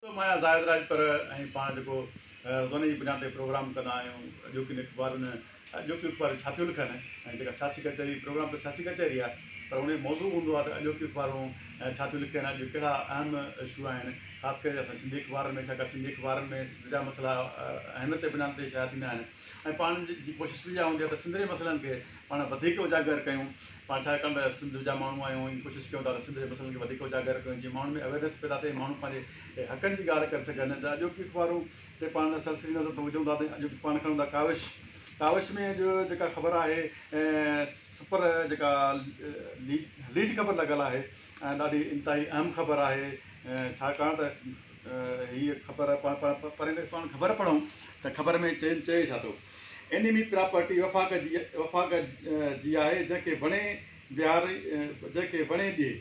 तो मैं ज़ाहिद राजपर पाण जो रोज़ाने की बुनियाद ते प्रोग्राम कंदा आहियूं अॼोकी अख़बारुनि अॼोकी अख़बार छा थियूं लिखनि सियासी कचहरी प्रोग्राम तो सियासी कचहरी आहे पर उन मौज़ू हूंदो आहे त अॼोकी अख़बारूं छा थियूं लिखनि अॼु कहिड़ा अहम इशू आहिनि ख़ासि करे असां सिंधी अख़बारनि में छाकाणि सिंधी अख़बारनि में सिंध जा मसइला अहमियत जे बिना ते शाया थींदा आहिनि ऐं पाण जी कोशिशि बि इहा हूंदी आहे त सिंध जे मसइलनि खे पाण वधीक उजागर कयूं पाण छाकाणि त सिंध जा माण्हू आहियूं इन कोशिशि कयूं था त सिंध जे मसइलनि खे वधीक उजागर कयूं जीअं माण्हुनि में अवेयरनेस पैदा थिए माण्हू पंहिंजे हक़नि जी ॻाल्हि करे सघनि त अॼोकी अख़बारूं ते पाण सरसरी नज़र त विझूं था त अॼु पाण खणूं था काविश काविश में जो जेका ख़बर आहे सुपर जेका लीड ख़बर लॻल आहे ऐं ॾाढी इंतिहाई अहम ख़बर आहे छाकाणि त हीअ ख़बर पाण ख़बर पढ़ूं त ख़बर में चए छा थो एनिमी प्रॉपर्टी वफ़ाक़ जी आहे जंहिंखे वणे बिहार जंहिंखे वणे ॾिए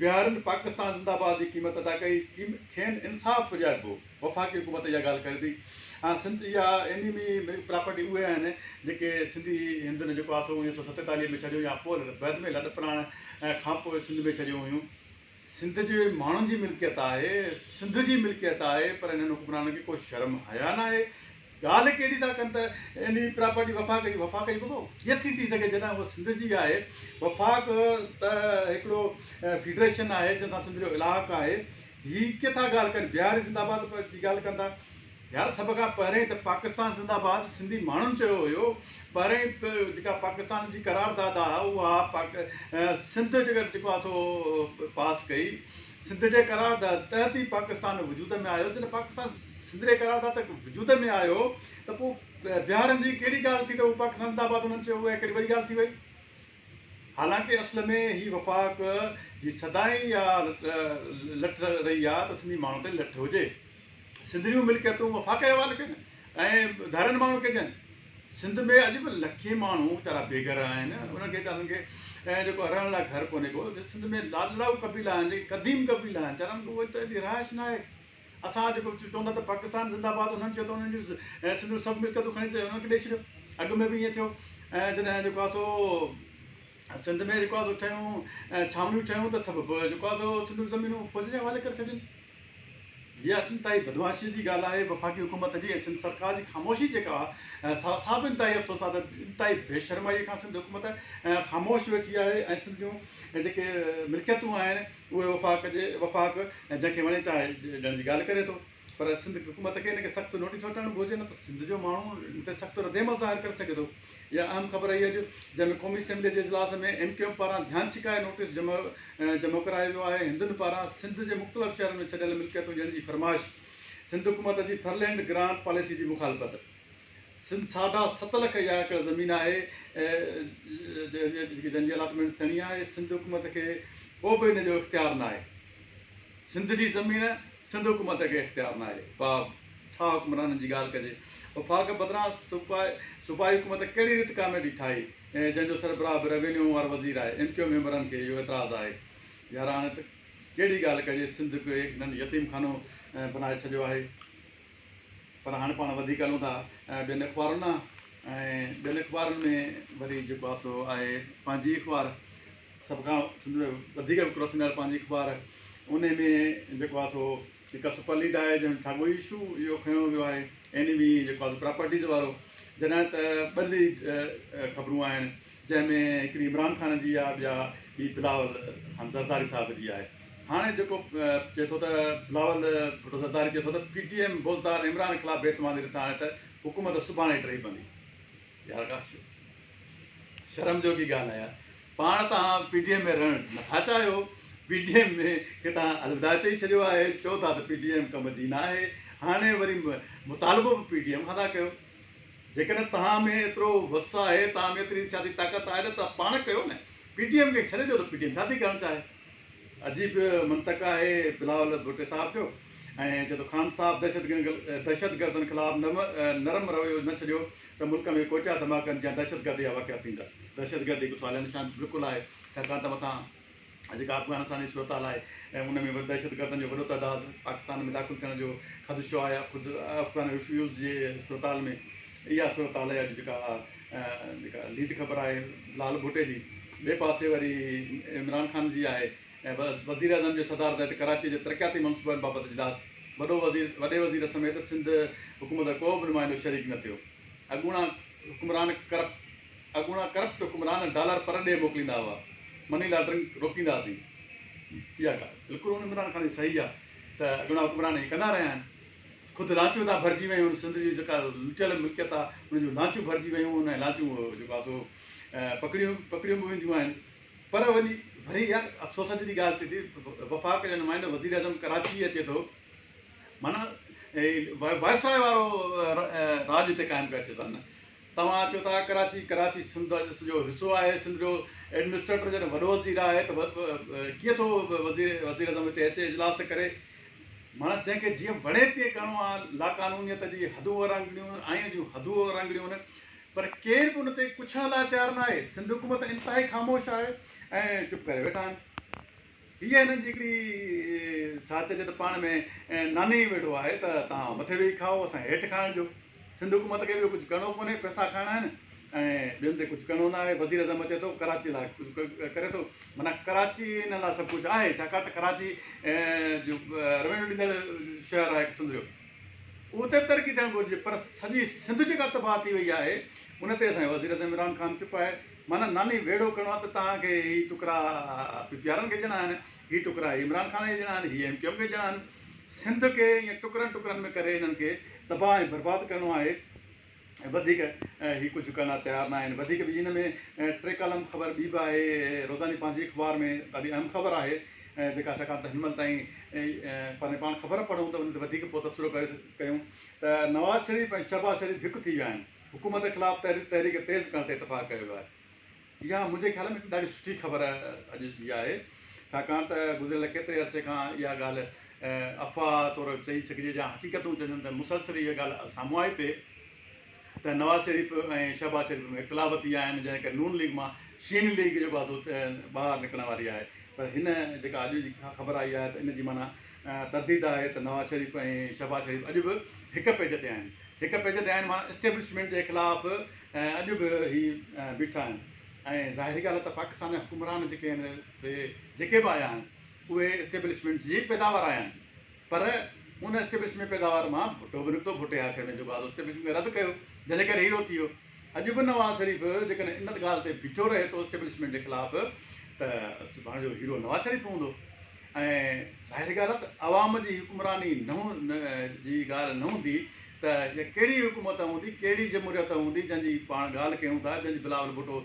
बिहारनि पाकिस्तान ज़िंदाबाद जी क़ीमत अदा कई खेनि इंसाफ़ ॾियारिबो वफ़ाक़ी हुकूमत इहा ॻाल्हि करे थी सिंध इहा एनिमी प्रॉपर्टी उहे आहिनि जेके सिंधी हिंद ने जेको आहे सो 1947 में छॾियो या पोइ बैद में लॾ प्राण खां पोइ सिंध में छॾियूं हुयूं सिंध जे माण्हुनि जी मिल्कियत आहे सिंध जी मिल्कियत आहे पर हिननि हुकुमराननि खे को शर्म हया न आहे ॻाल्हि कहिड़ी था कनि त एनिमी प्रॉपर्टी वफ़ाक़ जी ॿुधो कीअं थी सघे जॾहिं उहा सिंध जी आहे वफ़ाक़ त हिकिड़ो फेडरेशन आहे जंहिंसां सिंध जो इलाइक़ो आहे हीअ किथां ॻाल्हि कनि बिहार ज़िंदाबाद जी ॻाल्हि कनि था यार सभ खां पहिरें त पाकिस्तान ज़िंदाबाद सिंधी माण्हुनि चयो हुयो पहिरें जेका पाकिस्तान जी करारदाद आहे उहा सिंध जेको आहे सो पास कई सिंध जे करारदाद तहत ई पाकिस्तान वजूद में आयो जॾहिं पाकिस्तान सिंध जे करारदाद तक वजूद में आयो त पोइ बिहारनि जी कहिड़ी ॻाल्हि थी त उहो पाकिस्तान ज़िंदाबाद उन्हनि चयो उहा कहिड़ी वॾी ॻाल्हि थी वई हालांकि असल में हीअ वफ़ाक़ जी सदाई इहा लठ रही आहे त सिंधी माण्हू ते लठ हुजे सिंध जूं मिल्कियतूं वफ़ाक़ जे हवाले कनि ऐं धारनि माण्हू खे ॾियनि सिंध में अॼु बि लखे माण्हू वीचारा बेघर आहिनि उन्हनि खे वीचारनि खे ऐं जेको रहण लाइ घर कोन्हे को सिंध में लाडलाऊ कबीला आहिनि जेके क़दीम कबीला आहिनि वीचारनि खे उहे त एॾी रहाइश न आहे असां जेको चवंदा त पाकिस्तान ज़िंदाबाद उन्हनि चयो त उन्हनि जूं सिंध जूं सभु मिल्कियतूं खणी करे उन्हनि खे ॾेई छॾियो अॻु में बि ईअं थियो ऐं जॾहिं जेको आहे सो सिंध में जेको आहे सो ठहियूं छावनियूं ठहियूं त सभु जेको आहे सो सिंध जूं ज़मीनूं फ़ौज जे हवाले करे छॾियूं इहा इंतिहाई बदमाशी जी ॻाल्हि आहे वफ़ाक़ी हुकूमत जी ऐं सिंध सरकार जी ख़ामोशी जेका आहे साबित इंतिहाई अफ़सोस आहे त इंतिहाई बेशर्माईअ खां सिंध हुकूमत ख़ामोश वेठी आहे ऐं सिंध जूं जेके मिल्कियतूं आहिनि उहे वफ़ाक़ जंहिंखे वणे चाहे ॾियण जी ॻाल्हि करे थो पर सिंध हुकूमत खे हिनखे सख़्तु नोटिस वठणु घुरिजे न त सिंध जो माण्हू हिन ते सख़्तु रदेमल ज़ाहिर करे सघे थो इहा अहम ख़बर आई अॼु जंहिंमें क़ौमी असेंबली जे इजलास में MQM पारां ध्यानु छिकाए नोटिस जमो करायो वियो आहे हिंदुनि पारां सिंध जे मुख़्तलिफ़ शहरनि में छॾियल मिल्कियतूं ॾियण जी फरमाइश सिंध हुकूमत जी थरलैंड ग्रांट पॉलिसी जी मुखालफ़त सिंध 7.5 लख इहा हिकड़ ज़मीन आहे जंहिंजी अलाटमेंट थियणी आहे सिंध हुकूमत खे को बि हिन जो इख़्तियार न आहे सिंध जी ज़मीन सिंध हुकूमत खे इख़्तियार न आहे बाब छा हुकुमराननि जी ॻाल्हि कजे वफ़ाक़ बदिरां सूबाई हुकूमत कहिड़ी रीति कामेडी ठाही ऐं जंहिंजो सरबराह बि रेवेन्यू वारो वज़ीर आहे MQM मेंबरनि खे इहो एतिराज़ु आहे यार हाणे त कहिड़ी ॻाल्हि कजे सिंध खे हिननि यतीम खानो बनाए छॾियो आहे पर हाणे पाण वधीक हलूं था ॿियनि अख़बारुनि ऐं ॿियनि अख़बारुनि में वरी जेको आहे सो आहे पंहिंजी अख़बार सभ खां सिंध में वधीक विकिरो थींदड़ पंहिंजी अख़बार उन में जेको आहे सो हिकु सुपर लीड आहे जंहिंमें साॻियो इशू इहो खयो वियो आहे एनिमी जेको आहे प्रॉपर्टीज़ वारो जॾहिं त ॿ लीड ख़बरूं आहिनि जंहिंमें हिकिड़ी इमरान ख़ान जी आहे ॿिया ॿी बिलावल ख़ान ज़रदारी साहिब जी आहे हाणे जेको चए थो त बिलावल भुटो ज़रदारी चए थो त PTM बोज़दार इमरान ख़िलाफ़ु बेतमादी रिथा हाणे त हुकूमत सुभाणे टही पवंदी यार का शर्म जोगी ॻाल्हि आहे यार पाण तव्हां PTM में रहणु नथा चाहियो PTM में की तव्हां अलविदा चई छॾियो आहे चओ था त PTM कम जी न आहे हाणे वरी मुतालबो बि PTM खां था कयो जेकॾहिं तव्हां में एतिरो वस आहे तव्हां में एतिरी सियासी ताक़त आहे त तव्हां पाण कयो न PTM खे छॾे ॾियो त PTM छा थी करणु चाहे अजीब मंतक आहे बिलावल भुटे साहिब जो ऐं चए थो ख़ान साहिब दहशतगर्दनि ख़िलाफ़ु नरम रवैयो न छॾियो त मुल्क में कोटिया धमाकनि जा दहशतगर्दी जा वाक़िया थींदा दहशतगर्दी हिकु सुवाल निशान बिल्कुलु आहे छाकाणि त मथां जेका अफ़गानिस्तान जी सूरत हाल आहे ऐं उन में दहशतगर्दनि जो वॾो तइदादु पाकिस्तान में दाख़िल थियण जो ख़दशो आहे ख़ुदि अफ़गान रिफ्यूज़ जे सूरत हाल में इहा सूरत हाल आहे जेका लीड ख़बर आहे लाल भुटे जी ॿिए पासे वरी इमरान ख़ान जी आहे ऐं वज़ीर आज़म जे सदारत कराची जे तरक़ियाती मनसूबनि बाबति इजलास वॾे वज़ीर समेत सिंध हुकूमत को बि नुमाइंदो शरीक न थियो। अॻूणा करप्ट हुकुमरान डॉलर पर ॾे मोकिलींदा हुआ, मनी लॉन्ड्रिंग रोकींदासीं। इहा ॻाल्हि बिल्कुलु इमरान ख़ान जी सही आहे त अॻूणा हुकुमरान हीअ कंदा रहिया आहिनि। ख़ुदि लांचूं था भरिजी वियूं, सिंध जी जेका लुचियल मिल्कियत आहे उन जूं लांचूं भरिजी वियूं, उन लांचूं जेको आहे सो पकड़ियूं बि वेंदियूं आहिनि। पर वरी यार अफ़सोस जी ॻाल्हि थिए थी, वफ़ाक़ जो नुमाइंदो वज़ीर आज़म कराची अचे थो, माना वायसराय वारो राज हिते क़ाइमु करे छॾियो न। तव्हां चओ था कराची सिंध जो हिसो आहे, सिंध जो एडमिनिस्ट्रेटर जॾहिं वॾो वज़ीर आहे त कीअं थो वज़ीर आज़म हिते अचे इजलास करे। माना जंहिंखे जीअं वणे तीअं करिणो आहे, लाक़ानूनियत जी हदूं वरांगड़ियूं आहिनि, जूं हदूं वरांगड़ियूं आहिनि, पर केर बि उन ते पुछण लाइ तयारु न आहे। सिंध हुकूमत इंतिहाई ख़ामोश आहे ऐं चुप करे वेठा आहिनि। हीअ हिननि जी हिकिड़ी छा चइजे त पाण में नानी वेठो आहे त तव्हां मथे वेही खाओ, असां हेठि खाइण जो। सिंध हुकूमत खे ॿियो कुझु करिणो कोन्हे, पैसा खाइणा आहिनि ऐं ॿियनि ते कुझु करिणो न आहे। वज़ीर आज़म अचे थो, कराची लाइ कुझु करे थो, माना कराची हिन लाइ सभु कुझु आहे, छाकाणि त कराची जो रेवेन्यू ॾींदड़ शहरु आहे सिंध जो, उते बि तरक़ी थियणु घुरिजे। पर सॼी सिंध जेका तबाह थी वई आहे उन ते असांजो वज़ीर आज़म इमरान ख़ान चुप आहे। माना नानी वेड़ो करिणो आहे त तव्हांखे हीअ टुकड़ा प्यारनि खे ॾियणा आहिनि, हीअ टुकड़ा इमरान ख़ान खे ॾियणा आहिनि, हीअ MQM खे ॾियणा आहिनि। सिंध खे ईअं टुकड़नि में करे हिननि खे तबाह ऐं बर्बादु करिणो आहे। वधीक हीअ कुझु करण लाइ तयारु न आहिनि। वधीक बि हिन में टे कॉलम ख़बर ॿी बि आहे, रोज़ानी पंहिंजी अख़बार में ॾाढी अहम ख़बर आहे जेका, छाकाणि त हिन महिल ताईं पंहिंजे पाण ख़बर पढ़ूं त उन ते वधीक पोइ तबसरो कयूं त नवाज़ शरीफ़ ऐं शहबाज़ शरीफ़ हिकु थी विया आहिनि, हुकूमत जे ख़िलाफ़ु तहरीक तेज़ करण ते इतफ़ाक़ कयो वियो आहे। इहा मुंहिंजे ख़्याल में ॾाढी सुठी ख़बर अॼु जी आहे, छाकाणि त गुज़िरियल केतिरे अरसे खां इहा ॻाल्हि अफ़वाह तौरु चई सघिजे या हक़ीक़तूं चवनि त मुसलसिल इहा ॻाल्हि साम्हूं आई पए त नवाज़ शरीफ़ ऐं शहबाज़ शरीफ़ में इख़्तिलाफ़ थी विया आहिनि, जंहिं करे नून लीग मां शीन लीग जेको आहे सो ॿाहिरि निकिरण वारी आहे। पर हिन जेका अॼु जी ख़बर आई आहे त इन जी माना तरदीद आहे त नवाज़ शरीफ़ ऐं शहबाज़ शरीफ़ अॼु बि हिकु पेज ते आहिनि, माना इस्टेब्लिशमेंट जे ख़िलाफ़ु अॼु बि हीअ बीठा आहिनि। ऐं ज़ाहिरी ॻाल्हि आहे त पाकिस्तान जा हुकुमरान जेके आहिनि से जेके बि आया आहिनि उहे इस्टेब्लिशमेंट जी पैदावार आया आहिनि, पर उन इस्टेब्लिशमेंट पैदावार मां भुटो बि निकितो, भुटे आख़िर में जेको आहे इस्टेब्लिशमेंट रद्द कयो, जंहिंजे करे हीरो थी वियो। अॼु बि नवाज़ शरीफ़ जेकॾहिं इन ॻाल्हि ते बीठो रहे थो इस्टेब्लिशमेंट जे ख़िलाफ़ु त सुभाणे जो हीरो नवाज़ शरीफ़ हूंदो। ऐं ज़ाहिरी ॻाल्हि आहे त आवाम जी हुकुमरानी जी ॻाल्हि न हूंदी त इहा कहिड़ी हुकूमत हूंदी, कहिड़ी जमहूरियत हूंदी जंहिंजी पाण ॻाल्हि कयूं था, जंहिंजी बिलावल भुटो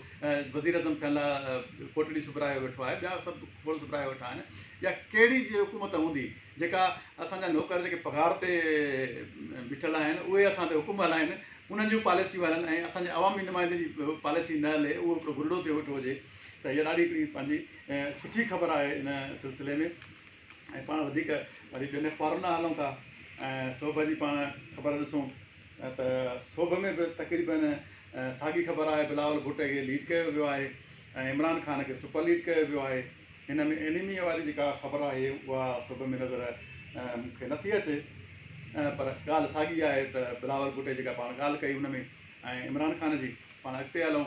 वज़ीर आज़म थियण लाइ कोटड़ी सुबराए वेठो आहे, ॿिया सभु खोड़ सुबराए वेठा आहिनि। या कहिड़ी जी हुकूमत हूंदी जेका असांजा नौकर जेके पघार ते बीठल आहिनि उहे असां ते हुकुम हलाइनि, उन्हनि जूं पॉलिसियूं हलनि ऐं असांजे अवामी नुमाइंदे जी पॉलिसी न हले, उहो हिकिड़ो गुरड़ो थियो वेठो हुजे। त इहा ॾाढी हिकिड़ी पंहिंजी सुठी ख़बर आहे इन सिलसिले में। ऐं पाण वधीक वरी ॿियनि अख़बारुनि न हलूं था ऐं सोभ जी पाण ख़बर ॾिसूं त सोभ में बि तक़रीबन साॻी ख़बर आहे, बिलावल भुटे खे लीड कयो वियो आहे ऐं इमरान ख़ान खे सुपर लीड कयो वियो आहे। हिन में एनीमीअ वारी जेका ख़बर आहे उहा सोभ में नज़र मूंखे नथी अचे, पर ॻाल्हि साॻी आहे त बिलावल भुटे जेका पाण ॻाल्हि कई हुन में ऐं इमरान ख़ान जी पाण अॻिते हलूं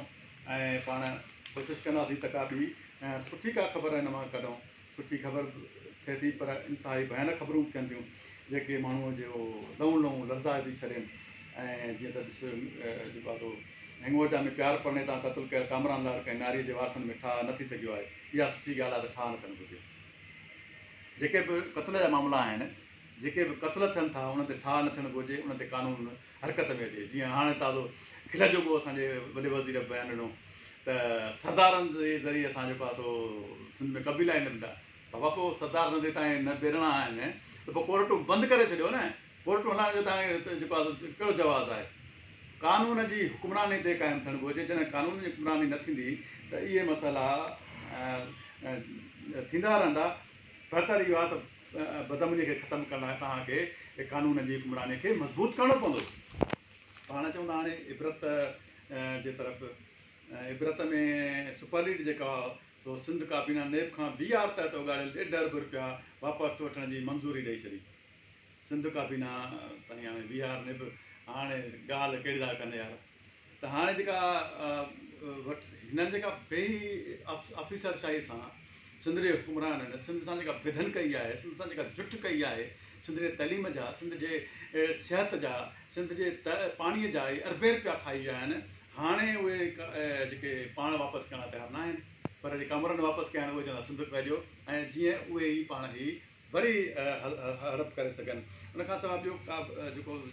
ऐं पाण कोशिशि कंदासीं त का ॿी सुठी का ख़बर हिन मां कढूं। सुठी ख़बर थिए थी पर इंतिहाई भयानक ख़बरूं थियनि थियूं जेके माण्हूअ जो लहू लर्ज़ाए थी छॾनि। ऐं जीअं त ॾिस जेको आहे सो हिंगोजा में प्यार पढ़ने तां क़तलु कयल कामरान लाल कंहिं नारीअ जे वारसनि में ठाह न थी सघियो आहे। इहा सुठी ॻाल्हि आहे त ठाह न थियणु घुरिजे। जेके बि क़त्ल जा मामला आहिनि, जेके बि क़त्ल थियनि था उन ते ठाह न थियणु घुरिजे, उन ते कानून हरकत में अचे। जीअं हाणे ताज़ो खिल जोॻो असांजे वॾे वज़ीर बयानु ॾिनो त सरदारनि जे ज़रिए असां जेको आहे सो सिंध में कबीला आहिनि नंढा, बाबा पोइ सरदार नंढे ताईं न बेरणा आहिनि त पोइ कोर्टूं बंदि करे छॾियो न, कोर्टूं हलाइण जो तव्हांखे जेको आहे कहिड़ो जवाज़ु आहे। कानून जी हुकुमरानी ते क़ाइमु थियणु घुरिजे। जॾहिं कानून जी हुकुमरानी न थींदी त इहे मसइला थींदा रहंदा। बहितर इहो आहे त बदअमनी खे ख़तमु करण लाइ तव्हांखे कानून जी हुकुमरानी खे मज़बूत करिणो पवंदो। पाण चवंदा हाणे इबरत जे तरफ़, इबरत में सुपर लीड जेका सो सिंध काबीना नेब खां BR तहत उगाड़ियल 1.5 अरब रुपया वापसि वठण जी मंज़ूरी ॾेई छॾी। सिंध काबीना साईं हाणे BR नेब हाणे ॻाल्हि कहिड़ी था कनि यार। त हाणे जेका हिननि जेका ॿई अफ़ीसरशाही सां सिंध जे हुकुमरान आहिनि, सिंध सां जेका विधन कई आहे, सिंध सां जेका जुठ कई आहे, सिंध जे तइलीम जा, सिंध जे सिहत जा, सिंध जे पाणीअ जा अरबे रुपया खाई विया आहिनि। हाणे उहे जेके पाण वापसि करण तयारु न आहिनि, पर जेका अमरनि वापसि कया आहिनि उहे चवंदा सिंध पइजो, ऐं जीअं उहे ई पाण ई वरी हड़प करे सघनि। उन खां सवाइ ॿियो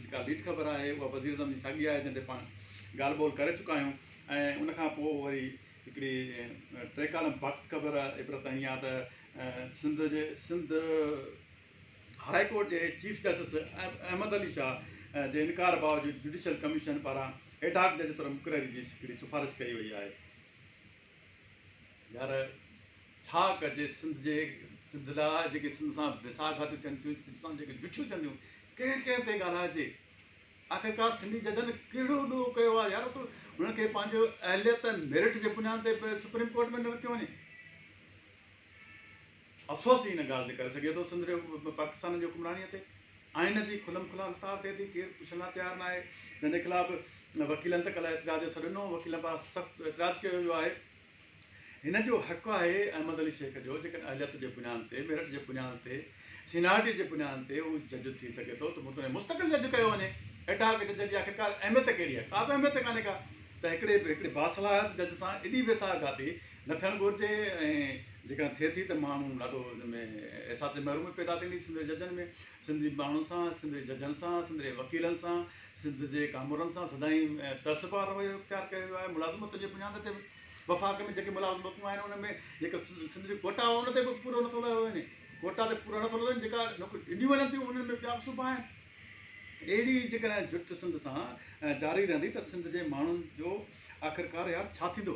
जेका लीड ख़बर आहे उहा वज़ीर अज़म जी साॻी आहे, जंहिं ते पाण ॻाल्हि ॿोल करे चुका आहियूं। ऐं उन खां पोइ वरी हिकिड़ी टे कालम बक्स ख़बर इबरत ईअं आहे त सिंध हाई कोर्ट जे चीफ जस्टिस अहमद अली शाह जे इनकार बावजूदि जुडिशल कमीशन पारां एडॉक जज तौरु मुक़ररी जी हिकिड़ी सिफ़ारिश कई वई आहे। यार छा कजे, सिंध लाइ जेके सिंध सां विसाघातियूं थियनि थियूं, सिंध सां जेके जुठियूं थियनि थियूं, कंहिं ते ॻाल्हाइजे। आख़िरकार सिंधी जजनि कहिड़ो ॾोह कयो आहे यार, त हुननि खे पंहिंजो अहलियत मेरिट जे बुनियाद ते सुप्रीम कोर्ट में न रखियो वञे। अफ़सोस ई हिन ॻाल्हि ते करे सघे थो सिंध जो पाकिस्तान जी हुकुमरानीअ ते। आइन जी खुलम खुला लताड़ थिए थी, केरु पुछण लाइ तयारु न आहे। जंहिंजे ख़िलाफ़ु वकीलनि त कल्ह एतिराज़ जो सॾु ॾिनो, वकीलनि पारां सख़्तु एतिराज़ कयो वियो आहे। हिन जो हक़ु आहे अहमद अली शेख जो, जेकॾहिं अहलियत जे बुनियाद ते, मेरिट जे बुनियाद ते, सीनियरिटी जे बुनियाद ते उहो जज थी सघे थो, त मूं मुस्तक़िल जज कयो वञे। एडॉक जज जी आख़िरकार अहमियत कहिड़ी आहे? का बि अहमियत कान्हे का। त हिकिड़े बासलाहत जज सां एॾी विसाघाती न थियणु घुरिजे। ऐं जेकॾहिं थिए थी त माण्हू ॾाढो हिन में अहसास महरूमी पैदा थींदी सिंध जे जजनि में, सिंधी माण्हुनि सां, सिंध जे जजनि सां, सिंध जे वकीलनि सां, सिंध जे कामरनि सां सदाईं तसबा रवैयो इख़्तियार कयो वियो आहे। मुलाज़िमत जे बुनियाद ते वफ़ाक़ में जेके मुलाज़िमतूं आहिनि उन में जेका सिंध जो कोटा उन ते बि पूरो नथो लॻो वञे, कोटा ते पूरो नथो लॻो वञे। जेका नौकरियूं ॾिनियूं वञनि थियूं उन्हनि में ॿिया बि सूबा आहिनि। अहिड़ी जेकॾहिं जुट सिंध सां जारी रहंदी त सिंध जे माण्हुनि जो आख़िरकार यार छा थींदो।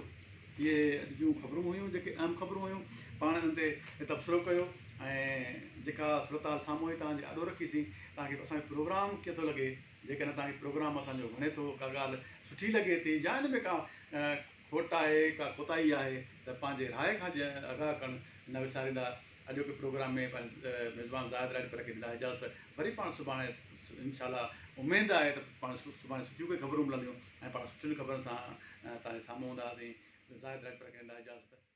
इहे अॼु जूं ख़बरूं हुयूं, जेके अहम ख़बरूं हुयूं, पाण हिन ते तबसरो कयो। ऐं जेका सूरत साम्हूं ई तव्हांजे ॾाढो रखीसीं। तव्हांखे असांजो प्रोग्राम कीअं थो लॻे, जेकॾहिं तव्हांखे प्रोग्राम असांजो वणे थो, का ॻाल्हि सुठी लॻे थी, या हिन में का खोट आहे, का कोताही आहे, त पंहिंजे राय खां आगाह करणु न विसारींदा। अॼोके प्रोग्राम में पंहिंजे मेज़बान ज़ाहिद राजपर खे ॾींदा इजाज़त। वरी पाण सुभाणे इंशाल्लाह उमेदु आहे त पाण सुभाणे सुठियूं कोई ख़बरूं मिलंदियूं, ऐं पाण सुठियुनि ख़बरुनि सां तव्हांजे साम्हूं हूंदासीं। ज़ाहिद राजपर खे ॾींदा इजाज़त।